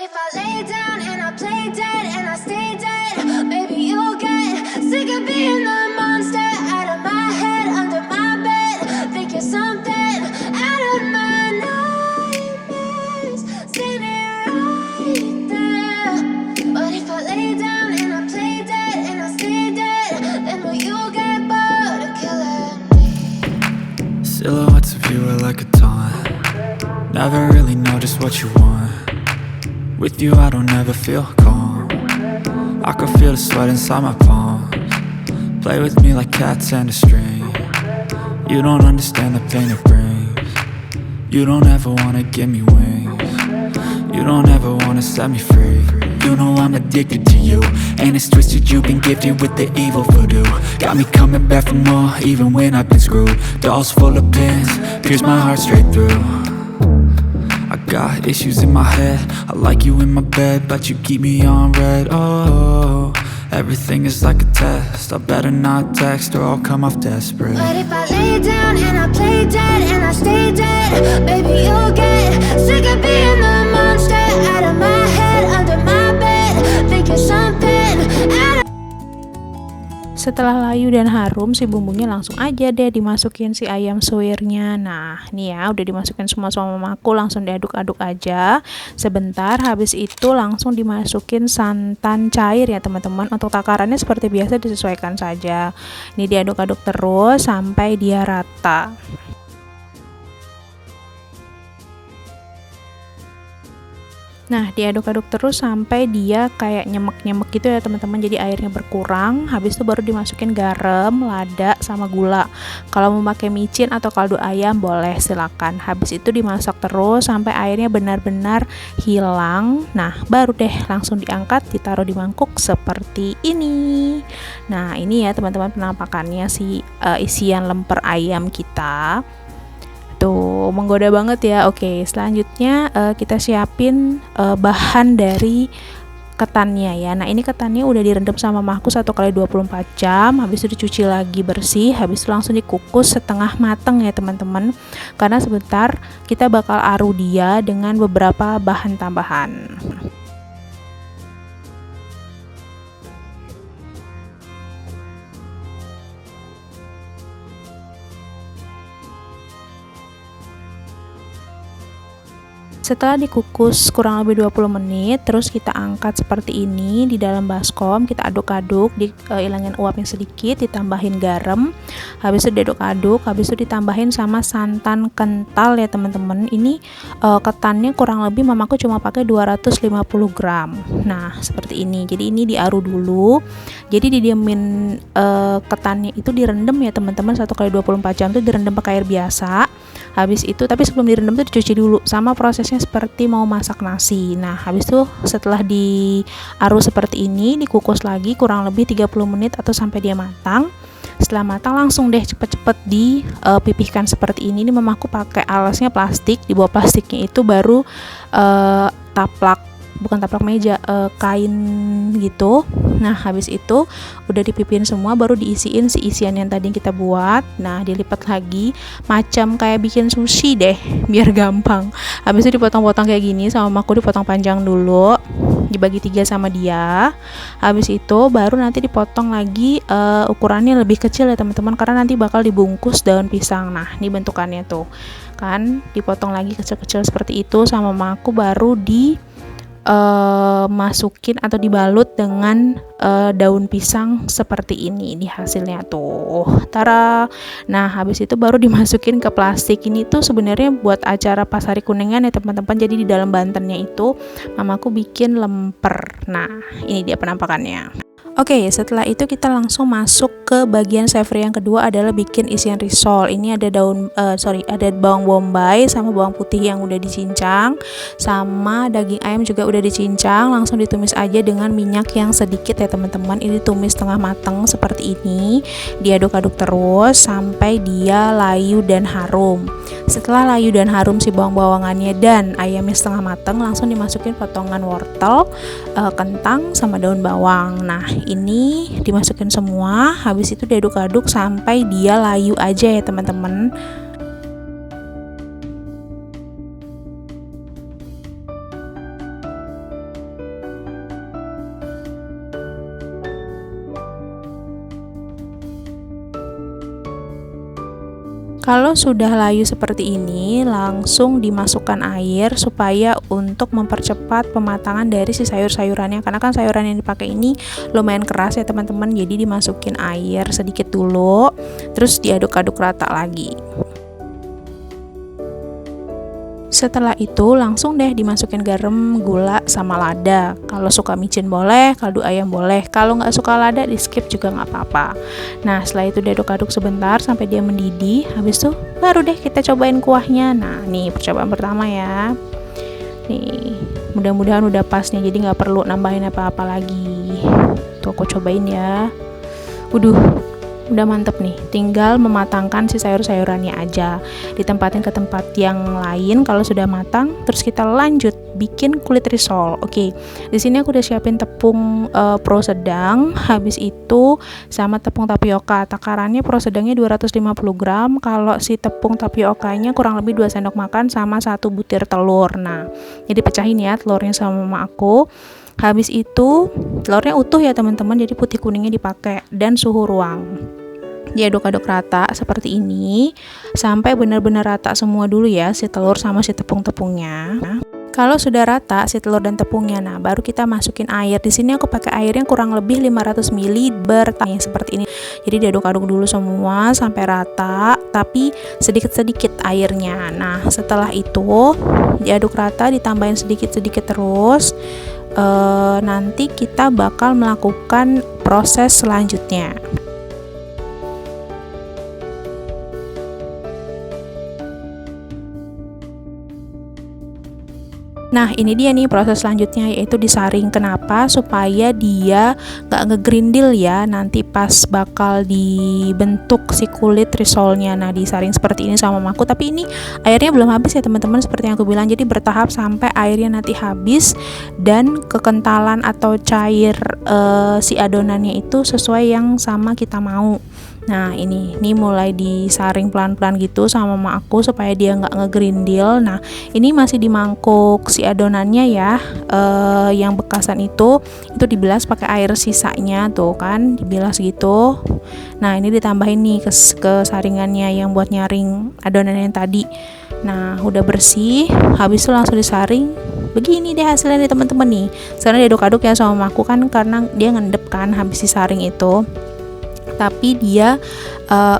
if I lay down and I play dead and I stay dead, maybe you'll get sick of being the monster out of my head, under my bed. Think you're something out of my nightmares, standing right there. But if I lay down and I play dead and I stay dead, then will you get bored of killing me? Silhouettes of you are like a taunt. Never really know just what you want. With you I don't ever feel calm. I can feel the sweat inside my palms. Play with me like cats and a string. You don't understand the pain it brings. You don't ever wanna give me wings. You don't ever wanna set me free. You know I'm addicted to you, and it's twisted, you've been gifted with the evil voodoo. Got me coming back for more, even when I've been screwed. Dolls full of pins, pierce my heart straight through. I got issues in my head, I like you in my bed, but you keep me on red. Oh, everything is like a test, I better not text or I'll come off desperate. But if I lay down and I play dead and I stay dead, baby you'll get sick of being the monster out of my head, under my bed. Think you're something out of. Setelah layu dan harum, si bumbunya langsung aja deh dimasukin si ayam suwirnya. Nah, nih ya udah dimasukin semua sama mamaku, langsung diaduk-aduk aja sebentar. Habis itu langsung dimasukin santan cair ya teman-teman. Untuk takarannya seperti biasa disesuaikan saja. Ini diaduk-aduk terus sampai dia rata. Nah, diaduk-aduk terus sampai dia kayak nyemek-nyemek gitu ya teman-teman, jadi airnya berkurang. Habis itu baru dimasukin garam, lada, sama gula. Kalau mau pakai micin atau kaldu ayam boleh, silakan. Habis itu dimasak terus sampai airnya benar-benar hilang. Nah, baru deh langsung diangkat, ditaruh di mangkuk seperti ini. Nah, ini ya teman-teman penampakannya si isian lemper ayam kita. Tuh, menggoda banget ya. Oke, selanjutnya kita siapin bahan dari ketannya ya. Nah, ini ketannya udah direndam sama mamaku 1 kali 24 jam. Habis itu dicuci lagi bersih. Habis itu langsung dikukus setengah mateng ya teman-teman. Karena sebentar kita bakal aru dia dengan beberapa bahan tambahan. Setelah dikukus kurang lebih 20 menit, terus kita angkat seperti ini di dalam baskom, kita aduk-aduk, hilangin uapnya sedikit, ditambahin garam, habis itu diaduk-aduk, habis itu ditambahin sama santan kental ya teman-teman. Ini ketannya kurang lebih mamaku cuma pakai 250 gram. Nah, seperti ini. Jadi ini diaru dulu. Jadi didiemin ketannya itu direndam ya teman-teman 1 kali 24 jam itu direndam pakai air biasa. Habis itu, tapi sebelum direndam tuh dicuci dulu, sama prosesnya seperti mau masak nasi. Nah, habis itu setelah diaru seperti ini, dikukus lagi kurang lebih 30 menit atau sampai dia matang. Setelah matang langsung deh cepet-cepet dipipihkan seperti ini. Ini mamaku pakai alasnya plastik, di bawah plastiknya itu baru bukan taplak meja, kain gitu. Nah, habis itu udah dipipihin semua, baru diisiin si isian yang tadi kita buat. Nah, dilipat lagi macam kayak bikin sushi deh, biar gampang. Habis itu dipotong-potong kayak gini, sama mamaku dipotong panjang dulu, dibagi 3 sama dia. Habis itu baru nanti dipotong lagi, ukurannya lebih kecil ya teman-teman, karena nanti bakal dibungkus daun pisang. Nah, ini bentukannya tuh kan, dipotong lagi kecil-kecil seperti itu sama mamaku, baru masukin atau dibalut dengan daun pisang seperti ini di hasilnya tuh. Tara. Nah, habis itu baru dimasukin ke plastik. Ini tuh sebenarnya buat acara pas hari Kuningan ya teman-teman. Jadi di dalam Bantennya itu mamaku bikin lemper. Nah, ini dia penampakannya. Oke, setelah itu kita langsung masuk ke bagian savory yang kedua, adalah bikin isian risol. Ini ada ada bawang bombay sama bawang putih yang udah dicincang, sama daging ayam juga udah dicincang. Langsung ditumis aja dengan minyak yang sedikit ya teman-teman. Ini tumis setengah matang seperti ini. Diaduk-aduk terus sampai dia layu dan harum. Setelah layu dan harum si bawang-bawangannya dan ayamnya setengah matang, langsung dimasukin potongan wortel, kentang sama daun bawang. Nah, ini dimasukin semua, habis itu diaduk-aduk sampai dia layu aja ya teman-teman. Kalau sudah layu seperti ini, langsung dimasukkan air supaya untuk mempercepat pematangan dari si sayur-sayurannya. Karena kan sayuran yang dipakai ini lumayan keras ya teman-teman. Jadi dimasukin air sedikit dulu, terus diaduk-aduk rata lagi. Setelah itu langsung deh dimasukin garam, gula, sama lada. Kalau suka micin boleh, kaldu ayam boleh. Kalau nggak suka lada di skip juga nggak apa-apa. Nah setelah itu diaduk-aduk sebentar sampai dia mendidih. Habis itu baru deh kita cobain kuahnya. Nah nih percobaan pertama ya. Nih mudah-mudahan udah pas nih, jadi nggak perlu nambahin apa-apa lagi. Tuh aku cobain ya. Udah mantep nih, tinggal mematangkan si sayur-sayurannya aja, ditempatin ke tempat yang lain kalau sudah matang, terus kita lanjut bikin kulit risol. Oke, di sini aku udah siapin tepung pro sedang, habis itu sama tepung tapioka. Takarannya pro sedangnya 250 gram, kalau si tepung tapiokanya kurang lebih 2 sendok makan sama 1 butir telur. Nah, jadi pecahin ya telurnya sama mama aku. Habis itu telurnya utuh ya teman-teman, jadi putih kuningnya dipakai dan suhu ruang. Diaduk-aduk rata seperti ini sampai benar-benar rata semua dulu ya si telur sama si tepung-tepungnya. Kalau sudah rata si telur dan tepungnya, nah baru kita masukin air. Di sini aku pakai airnya kurang lebih 500 ml bertanya seperti ini. Jadi diaduk-aduk dulu semua sampai rata, tapi sedikit-sedikit airnya. Nah setelah itu diaduk rata, ditambahin sedikit-sedikit terus. Nanti kita bakal melakukan proses selanjutnya. Nah ini dia nih proses selanjutnya, yaitu disaring. Kenapa? Supaya dia gak ngegrindil ya nanti pas bakal dibentuk si kulit risolnya. Nah disaring seperti ini sama mamaku, tapi ini airnya belum habis ya teman-teman, seperti yang aku bilang. Jadi bertahap sampai airnya nanti habis dan kekentalan atau cair si adonannya itu sesuai yang sama kita mau. Nah ini mulai disaring pelan-pelan gitu sama mama aku supaya dia nggak ngegrindil. Nah ini masih di mangkuk si adonannya ya, yang bekasan itu dibilas pakai air sisanya tuh kan, dibilas gitu. Nah ini ditambahin nih ke saringannya yang buat nyaring adonan yang tadi. Nah udah bersih, habis itu langsung disaring. Begini deh hasilnya nih teman-teman nih. Sekarang diaduk-aduk ya sama mamaku kan, karena dia ngendep kan habis disaring itu. Tapi dia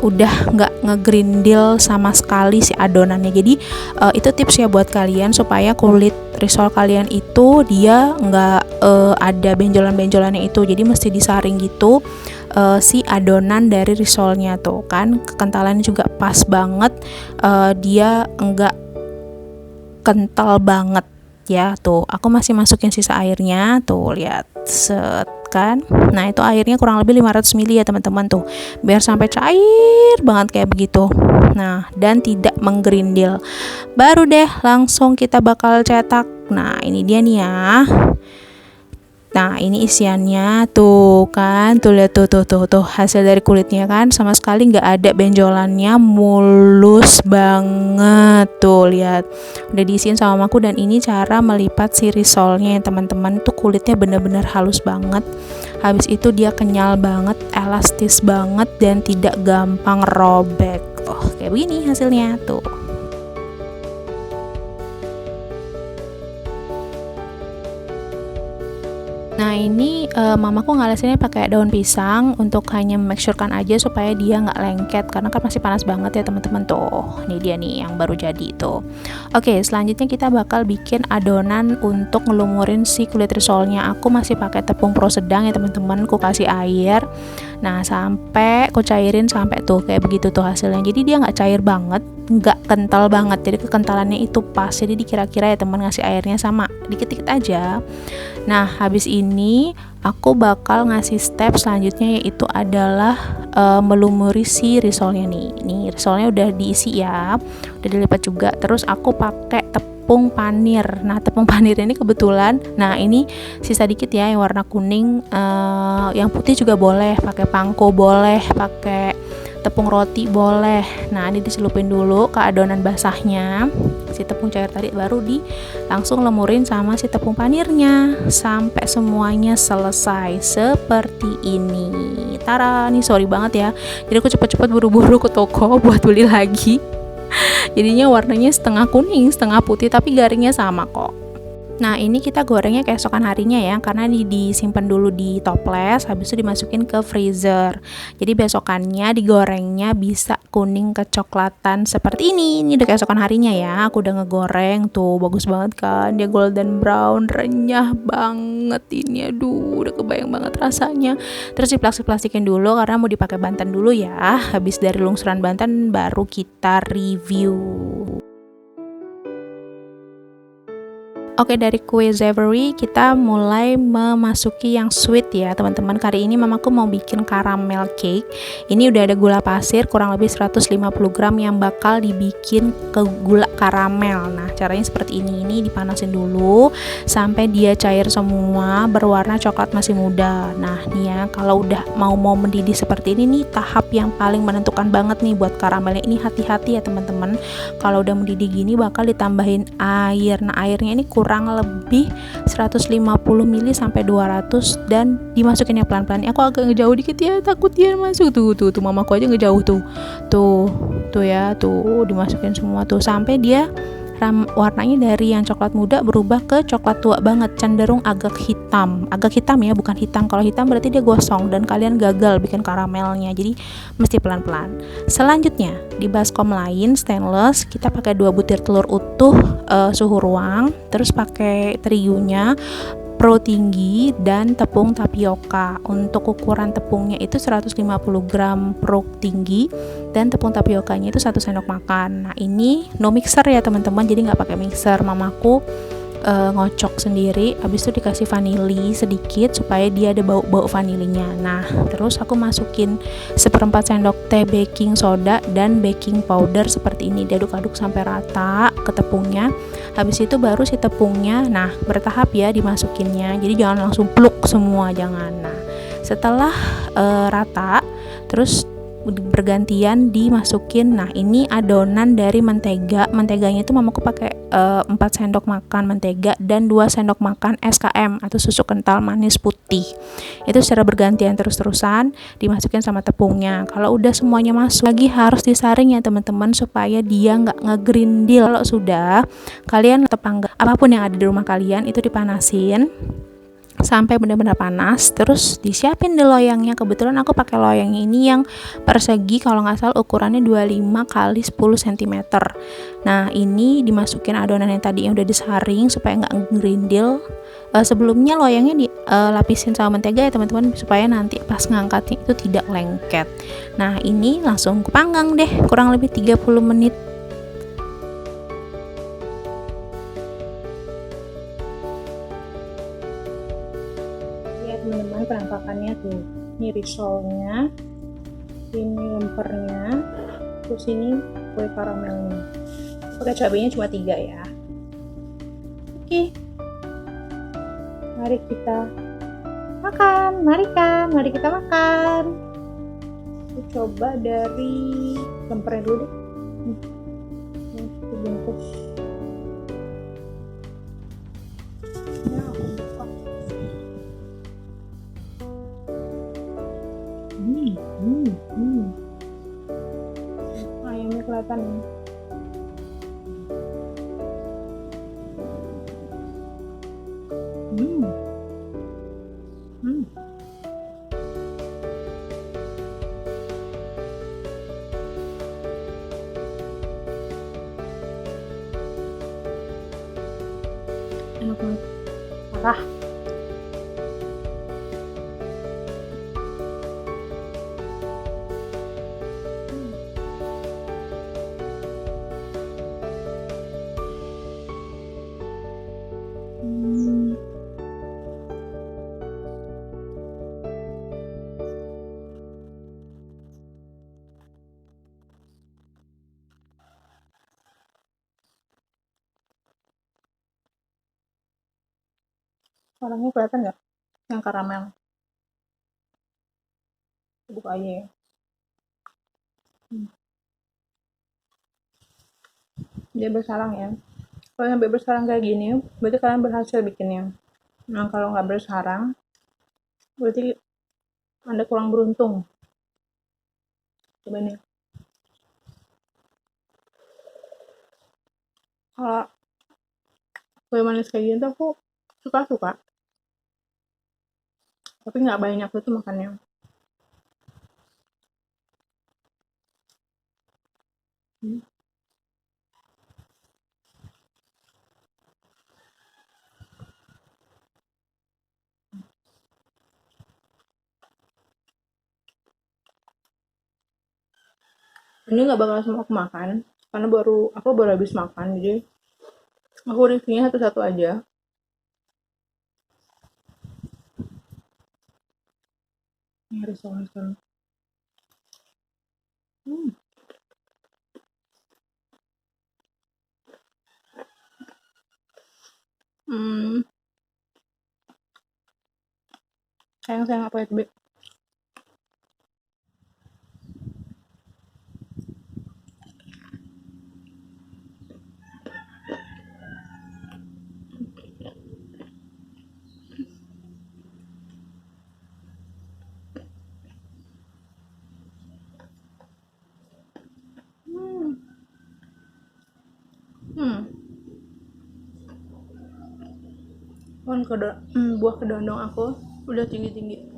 udah nggak ngegrindil sama sekali si adonannya. Jadi itu tips ya buat kalian supaya kulit risol kalian itu dia nggak ada benjolan-benjolannya itu. Jadi mesti disaring gitu si adonan dari risolnya tuh kan, kekentalannya juga pas banget, dia nggak kental banget ya. Tuh aku masih masukin sisa airnya tuh, lihat set kan. Nah itu airnya kurang lebih 500 ml ya teman-teman tuh, biar sampai cair banget kayak begitu. Nah dan tidak menggerindil. Baru deh langsung kita bakal cetak. Nah ini dia nih ya. Nah ini isiannya tuh kan, tuh lihat tuh hasil dari kulitnya kan, sama sekali nggak ada benjolannya, mulus banget tuh, lihat udah diisiin sama mamaku. Dan ini cara melipat si risolnya ya teman-teman, tuh kulitnya bener-bener halus banget. Habis itu dia kenyal banget, elastis banget, dan tidak gampang robek. Oh kayak begini hasilnya tuh. Nah ini mamaku ngalasinnya pakai daun pisang untuk hanya make surekan aja supaya dia nggak lengket, karena kan masih panas banget ya teman-teman tuh. Ini dia nih yang baru jadi tuh. Oke selanjutnya kita bakal bikin adonan untuk ngelumurin si kulit risolnya. Aku masih pakai tepung pro sedang ya teman-teman, aku kasih air. Nah sampai aku cairin sampai tuh kayak begitu tuh hasilnya. Jadi dia nggak cair banget, nggak kental banget, jadi kekentalannya itu pas. Jadi dikira-kira ya teman, ngasih airnya sama dikit-dikit aja. Nah habis ini aku bakal ngasih step selanjutnya, yaitu adalah melumuri si risolnya nih. Nih risolnya udah diisi ya, udah dilipat juga. Terus aku pakai tepung panir. Nah tepung panir ini kebetulan, nah ini sisa dikit ya yang warna kuning, yang putih juga boleh, pakai pangko boleh, pakai tepung roti boleh. Nah, ini dicelupin dulu ke adonan basahnya si tepung cair tadi, baru langsung lemurin sama si tepung panirnya sampai semuanya selesai seperti ini. Tara, nih sorry banget ya, jadi aku cepet-cepet buru-buru ke toko buat beli lagi. Jadinya warnanya setengah kuning setengah putih, tapi garingnya sama kok. Nah, ini kita gorengnya keesokan harinya ya, karena disimpan dulu di toples, habis itu dimasukin ke freezer. Jadi besokannya digorengnya bisa kuning kecoklatan seperti ini. Ini udah keesokan harinya ya, aku udah ngegoreng tuh, bagus banget kan, dia golden brown, renyah banget ini. Aduh, udah kebayang banget rasanya. Terus diplastik-plastikin dulu karena mau dipakai Banten dulu ya. Habis dari lungsuran Banten baru kita review. Oke, dari kue Savory kita mulai memasuki yang sweet ya teman-teman. Kali ini mamaku mau bikin caramel cake. Ini udah ada gula pasir kurang lebih 150 gram yang bakal dibikin ke gula karamel. Nah, caranya seperti ini. Ini dipanasin dulu sampai dia cair semua, berwarna coklat masih muda. Nah, nih ya, kalau udah mau mendidih seperti ini nih, tahap yang paling menentukan banget nih buat karamelnya. Ini hati-hati ya teman-teman. Kalau udah mendidih gini bakal ditambahin air. Nah, airnya ini kurang lebih 150 ml sampai 200 dan dimasukin ya pelan-pelan. Aku agak ngejauh dikit ya, takut dia masuk. Tuh mamaku aja ngejauh tuh ya, tuh dimasukin semua tuh sampai dia warnanya dari yang coklat muda berubah ke coklat tua banget, cenderung agak hitam ya, bukan hitam. Kalau hitam berarti dia gosong dan kalian gagal bikin karamelnya, jadi mesti pelan-pelan. Selanjutnya di baskom lain stainless kita pakai 2 butir telur utuh suhu ruang, terus pakai terigunya pro tinggi dan tepung tapioka. Untuk ukuran tepungnya itu 150 gram pro tinggi dan tepung tapiokanya itu 1 sendok makan. Nah, ini no mixer ya teman-teman, jadi nggak pakai mixer. Mamaku ngocok sendiri, habis itu dikasih vanili sedikit supaya dia ada bau vanilinya. Nah, terus aku masukin 1/4 sendok teh baking soda dan baking powder seperti ini, diaduk-aduk sampai rata ke tepungnya. Habis itu baru si tepungnya, nah bertahap ya dimasukinnya, jadi jangan langsung pluk semua, jangan. Nah, setelah rata, terus bergantian dimasukin. Nah, ini adonan dari menteganya itu mamaku pakai 4 sendok makan mentega dan 2 sendok makan SKM atau susu kental manis putih. Itu secara bergantian terus-terusan dimasukin sama tepungnya. Kalau udah semuanya masuk lagi harus disaring ya teman-teman supaya dia nggak ngegrindil. Kalau sudah, kalian tetangga apapun yang ada di rumah kalian itu dipanasin sampai benar-benar panas, terus disiapin di loyangnya. Kebetulan aku pakai loyang ini yang persegi, kalau nggak salah ukurannya 25 kali 10 cm. Nah, ini dimasukin adonan yang tadi yang udah disaring supaya nggak ngerindil. Sebelumnya loyangnya dilapisin sama mentega ya teman-teman, supaya nanti pas ngangkatnya itu tidak lengket. Nah, ini langsung kepanggang deh kurang lebih 30 menit. Teman-teman, penampakannya tuh, ini risolnya, ini lempernya, terus ini kue karamelnya. Pakai cabenya cuma 3 ya. Oke, mari kita makan. Mari kita makan. Aku coba dari lempernya dulu deh. Dibungkus. Ayamnya kelihatan nih. Enak banget, parah. Orangnya kelihatan nggak? Yang karamel. Buka aja ya. Dia bersarang ya. Kalau sampai bersarang kayak gini, berarti kalian berhasil bikinnya. Nah, kalau nggak bersarang, berarti Anda kurang beruntung. Coba nih. Kalau kue manis kayak gini tuh aku suka-suka. Tapi nggak banyak tuh makannya. Ini nggak bakal langsung aku makan, karena aku baru habis makan, jadi aku reviewnya satu-satu aja. Ini risol kan. Hmm. Hmm. Sayang apa itu, Be? Hmm. Buah kedondong aku udah tinggi-tinggi.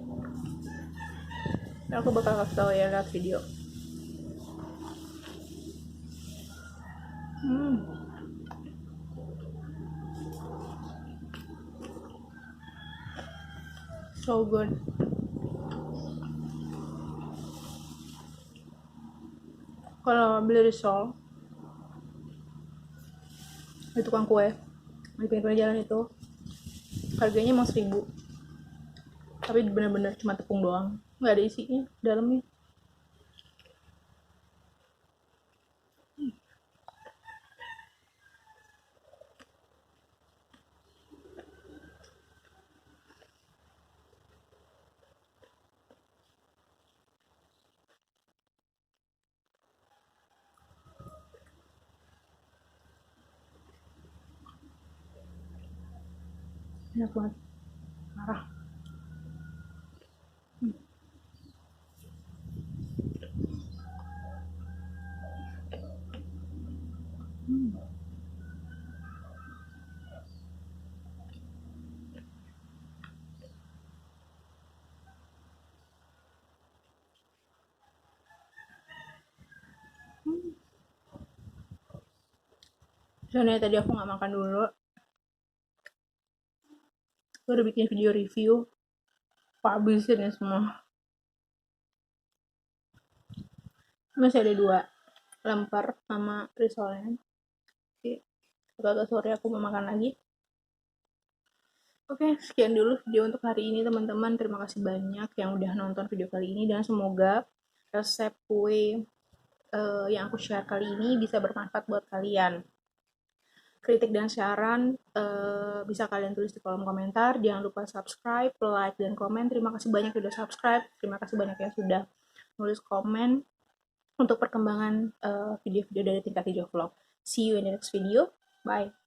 Aku bakal kasih tau ya lihat video. So good. Kalau beli risol di tukang kue di pinggir jalan itu, harganya emang 1.000, tapi bener-bener cuma tepung doang, nggak ada isinya dalamnya. Enak banget, parah. Soalnya tadi aku nggak makan dulu, aku udah bikin video review, aku habisin ya semua. Masih ada 2 lemper sama risolnya. Oke, agak sore aku mau makan lagi. Oke, sekian dulu video untuk hari ini teman-teman. Terima kasih banyak yang udah nonton video kali ini, dan semoga resep kue yang aku share kali ini bisa bermanfaat buat kalian. Kritik dan saran bisa kalian tulis di kolom komentar. Jangan lupa subscribe, like, dan komen. Terima kasih banyak yang sudah subscribe. Terima kasih banyak yang sudah nulis komen untuk perkembangan video-video dari Tingkat Hijau Vlog. See you in the next video. Bye.